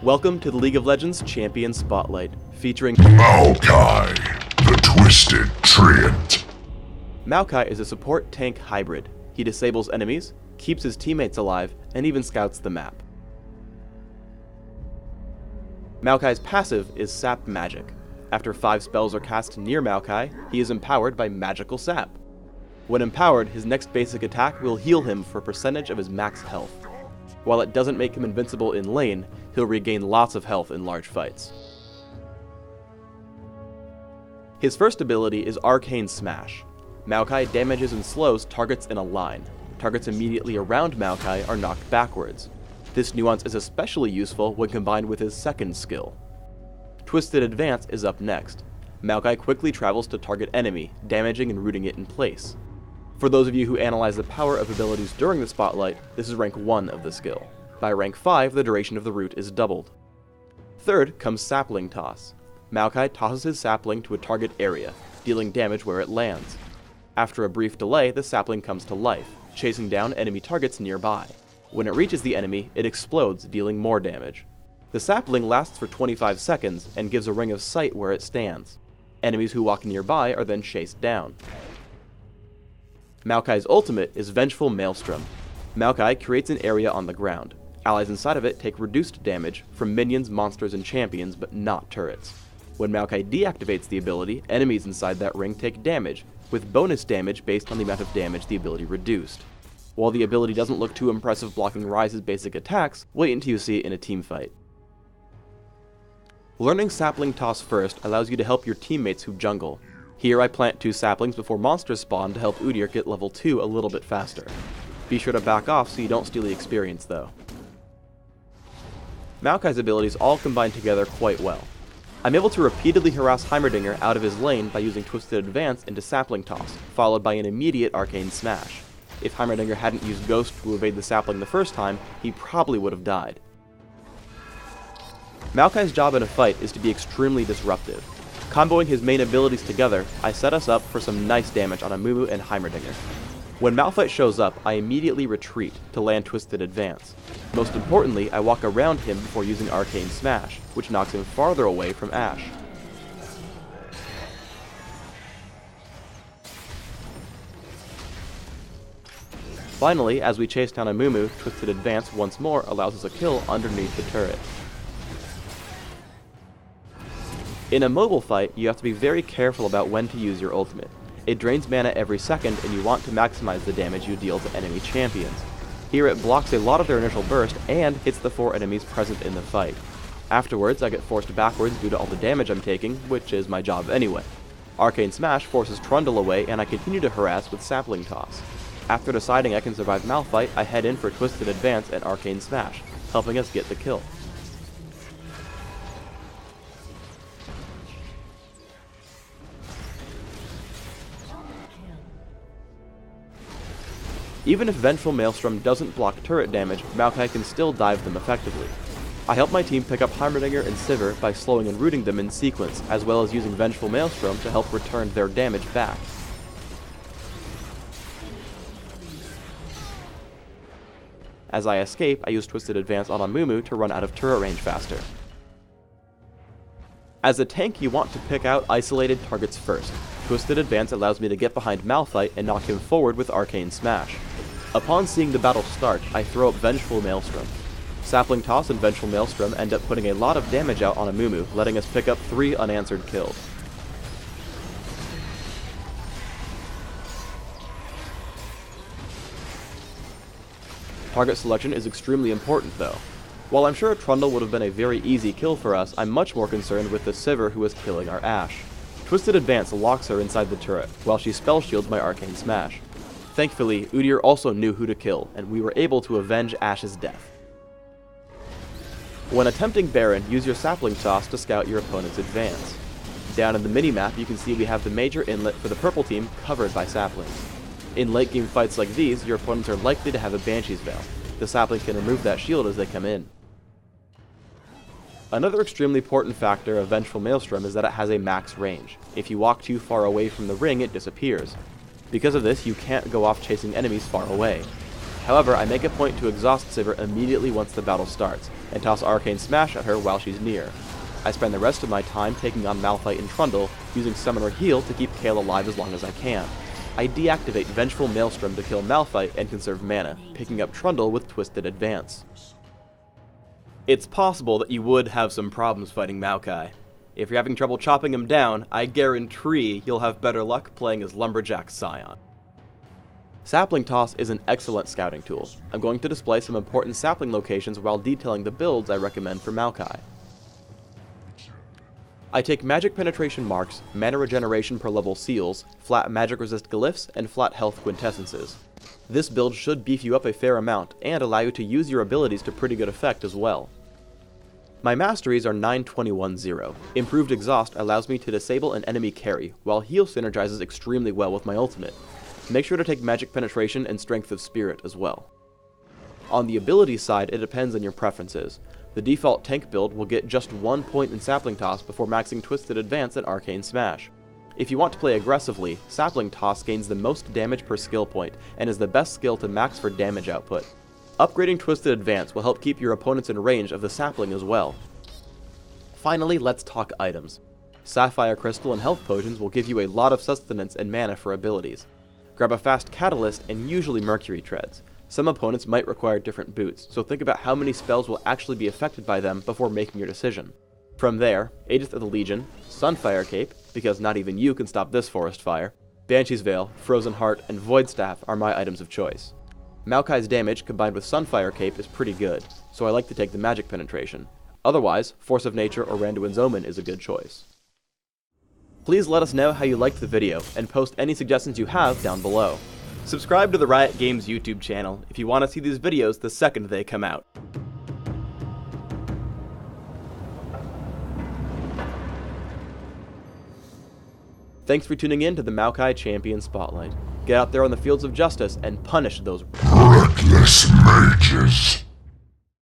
Welcome to the League of Legends Champion Spotlight, featuring Maokai, the Twisted Treant. Maokai is a support tank hybrid. He disables enemies, keeps his teammates alive, and even scouts the map. Maokai's passive is Sap Magic. After 5 spells are cast near Maokai, he is empowered by Magical Sap. When empowered, his next basic attack will heal him for a percentage of his max health. While it doesn't make him invincible in lane, he'll regain lots of health in large fights. His first ability is Arcane Smash. Maokai damages and slows targets in a line. Targets immediately around Maokai are knocked backwards. This nuance is especially useful when combined with his second skill. Twisted Advance is up next. Maokai quickly travels to target enemy, damaging and rooting it in place. For those of you who analyze the power of abilities during the spotlight, this is rank 1 of the skill. By rank 5, the duration of the root is doubled. Third comes Sapling Toss. Maokai tosses his sapling to a target area, dealing damage where it lands. After a brief delay, the sapling comes to life, chasing down enemy targets nearby. When it reaches the enemy, it explodes, dealing more damage. The sapling lasts for 25 seconds and gives a ring of sight where it stands. Enemies who walk nearby are then chased down. Maokai's ultimate is Vengeful Maelstrom. Maokai creates an area on the ground. Allies inside of it take reduced damage from minions, monsters, and champions, but not turrets. When Maokai deactivates the ability, enemies inside that ring take damage, with bonus damage based on the amount of damage the ability reduced. While the ability doesn't look too impressive blocking Ryze's basic attacks, wait until you see it in a teamfight. Learning Sapling Toss first allows you to help your teammates who jungle. Here I plant 2 saplings before monsters spawn to help Udyr get level 2 a little bit faster. Be sure to back off so you don't steal the experience though. Maokai's abilities all combine together quite well. I'm able to repeatedly harass Heimerdinger out of his lane by using Twisted Advance into Sapling Toss, followed by an immediate Arcane Smash. If Heimerdinger hadn't used Ghost to evade the sapling the first time, he probably would have died. Maokai's job in a fight is to be extremely disruptive. Comboing his main abilities together, I set us up for some nice damage on Amumu and Heimerdinger. When Malphite shows up, I immediately retreat to land Twisted Advance. Most importantly, I walk around him before using Arcane Smash, which knocks him farther away from Ashe. Finally, as we chase down Amumu, Twisted Advance once more allows us a kill underneath the turret. In a mobile fight, you have to be very careful about when to use your ultimate. It drains mana every second, and you want to maximize the damage you deal to enemy champions. Here it blocks a lot of their initial burst and hits the 4 enemies present in the fight. Afterwards, I get forced backwards due to all the damage I'm taking, which is my job anyway. Arcane Smash forces Trundle away, and I continue to harass with Sapling Toss. After deciding I can survive Malphite, I head in for Twisted Advance and Arcane Smash, helping us get the kill. Even if Vengeful Maelstrom doesn't block turret damage, Maokai can still dive them effectively. I help my team pick up Heimerdinger and Sivir by slowing and rooting them in sequence, as well as using Vengeful Maelstrom to help return their damage back. As I escape, I use Twisted Advance on Amumu to run out of turret range faster. As a tank, you want to pick out isolated targets first. Twisted Advance allows me to get behind Malphite and knock him forward with Arcane Smash. Upon seeing the battle start, I throw up Vengeful Maelstrom. Sapling Toss and Vengeful Maelstrom end up putting a lot of damage out on Amumu, letting us pick up 3 unanswered kills. Target selection is extremely important though. While I'm sure Trundle would have been a very easy kill for us, I'm much more concerned with the Sivir who is killing our Ashe. Twisted Advance locks her inside the turret, while she spell shields my Arcane Smash. Thankfully, Udyr also knew who to kill, and we were able to avenge Ashe's death. When attempting Baron, use your Sapling Toss to scout your opponent's advance. Down in the minimap, you can see we have the major inlet for the purple team covered by saplings. In late game fights like these, your opponents are likely to have a Banshee's Veil. The sapling can remove that shield as they come in. Another extremely important factor of Vengeful Maelstrom is that it has a max range. If you walk too far away from the ring, it disappears. Because of this, you can't go off chasing enemies far away. However, I make a point to exhaust Sivir immediately once the battle starts, and toss Arcane Smash at her while she's near. I spend the rest of my time taking on Malphite and Trundle, using Summon or Heal to keep Kayle alive as long as I can. I deactivate Vengeful Maelstrom to kill Malphite and conserve mana, picking up Trundle with Twisted Advance. It's possible that you would have some problems fighting Maokai. If you're having trouble chopping him down, I guarantee you'll have better luck playing as Lumberjack Scion. Sapling Toss is an excellent scouting tool. I'm going to display some important sapling locations while detailing the builds I recommend for Maokai. I take magic penetration marks, mana regeneration per level seals, flat magic resist glyphs, and flat health quintessences. This build should beef you up a fair amount, and allow you to use your abilities to pretty good effect as well. My masteries are 9-21-0. Improved Exhaust allows me to disable an enemy carry, while Heal synergizes extremely well with my ultimate. Make sure to take Magic Penetration and Strength of Spirit as well. On the ability side, it depends on your preferences. The default tank build will get just 1 point in Sapling Toss before maxing Twisted Advance and Arcane Smash. If you want to play aggressively, Sapling Toss gains the most damage per skill point, and is the best skill to max for damage output. Upgrading Twisted Advance will help keep your opponents in range of the sapling as well. Finally, let's talk items. Sapphire Crystal and Health Potions will give you a lot of sustenance and mana for abilities. Grab a fast Catalyst and usually Mercury Treads. Some opponents might require different boots, so think about how many spells will actually be affected by them before making your decision. From there, Aegis of the Legion, Sunfire Cape, because not even you can stop this forest fire, Banshee's Veil, Frozen Heart, and Void Staff are my items of choice. Maokai's damage combined with Sunfire Cape is pretty good, so I like to take the Magic Penetration. Otherwise, Force of Nature or Randuin's Omen is a good choice. Please let us know how you liked the video, and post any suggestions you have down below. Subscribe to the Riot Games YouTube channel if you want to see these videos the second they come out. Thanks for tuning in to the Maokai Champion Spotlight. Get out there on the fields of justice and punish those reckless mages.